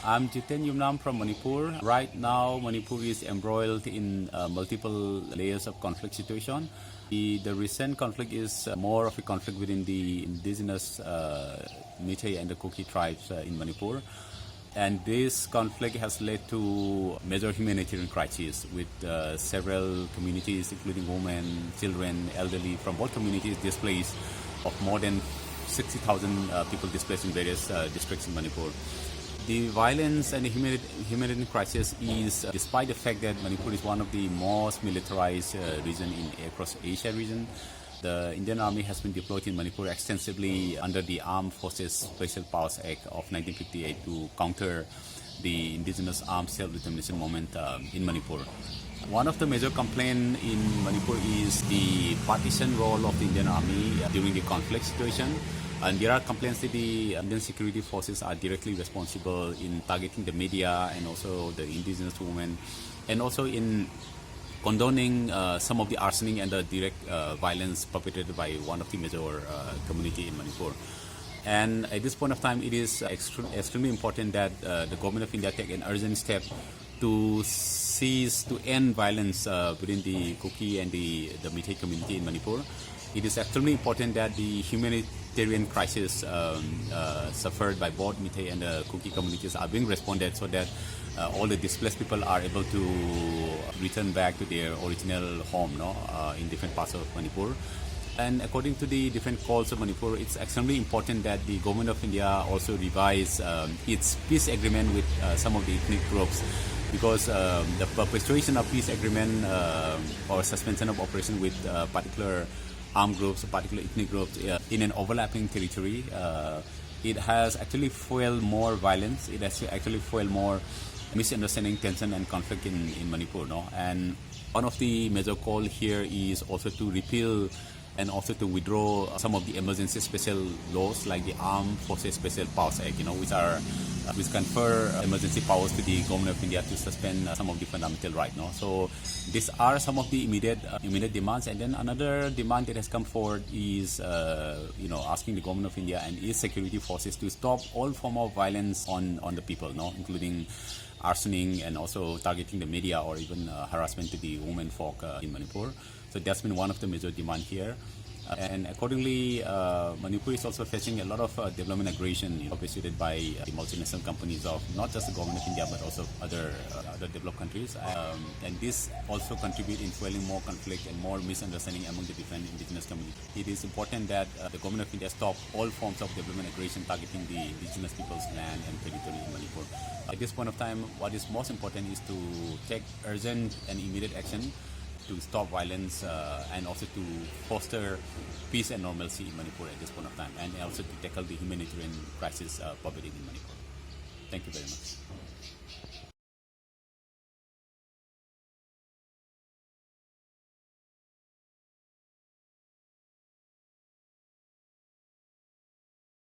I'm Jiten Yumnam from Manipur. Right now, Manipur is embroiled in multiple layers of conflict situation. The recent conflict is more of a conflict within the indigenous Meitei and the Kuki tribes in Manipur. And this conflict has led to major humanitarian crises with several communities, including women, children, elderly from both communities displaced, of more than 60,000 people displaced in various districts in Manipur. The violence and the humanitarian crisis is, despite the fact that Manipur is one of the most militarized region across Asia region. The Indian Army has been deployed in Manipur extensively under the Armed Forces Special Powers Act of 1958 to counter the indigenous armed self-determination movement in Manipur. One of the major complaints in Manipur is the partisan role of the Indian Army during the conflict situation. And there are complaints that the Indian security forces are directly responsible in targeting the media and also the indigenous women, and also in condoning some of the arsoning and the direct violence perpetrated by one of the major community in Manipur. And at this point of time, it is extremely important that the government of India take an urgent step to end violence within the Kuki and the Meitei community in Manipur. It is extremely important that the humanitarian crisis suffered by both Meitei and the Kuki communities are being responded so that all the displaced people are able to return back to their original home in different parts of Manipur. And according to the different calls of Manipur, it's extremely important that the government of India also revise its peace agreement with some of the ethnic groups, because the perpetuation of peace agreement or suspension of operation with particular armed groups, particular ethnic groups in an overlapping territory, it has actually fueled more violence. It has actually fueled more misunderstanding, tension, and conflict in Manipur. And one of the major calls here is also to repeal and also to withdraw some of the emergency special laws like the Armed Forces Special Powers Act, which confer emergency powers to the government of India to suspend some of the fundamental rights. So these are some of the immediate demands. And then another demand that has come forward is, asking the government of India and its security forces to stop all form of violence on the people, including arsoning and also targeting the media or even harassment to the women folk in Manipur. So that's been one of the major demands here. And accordingly, Manipur is also facing a lot of development aggression perpetrated by the multinational companies of not just the government of India but also other developed countries. And this also contributes in fueling more conflict and more misunderstanding among the different indigenous communities. It is important that the government of India stop all forms of development aggression targeting the indigenous people's land and territory in Manipur. At this point of time, what is most important is to take urgent and immediate action to stop violence and also to foster peace and normalcy in Manipur at this point of time, and also to tackle the humanitarian crisis pervading in Manipur. Thank you very much.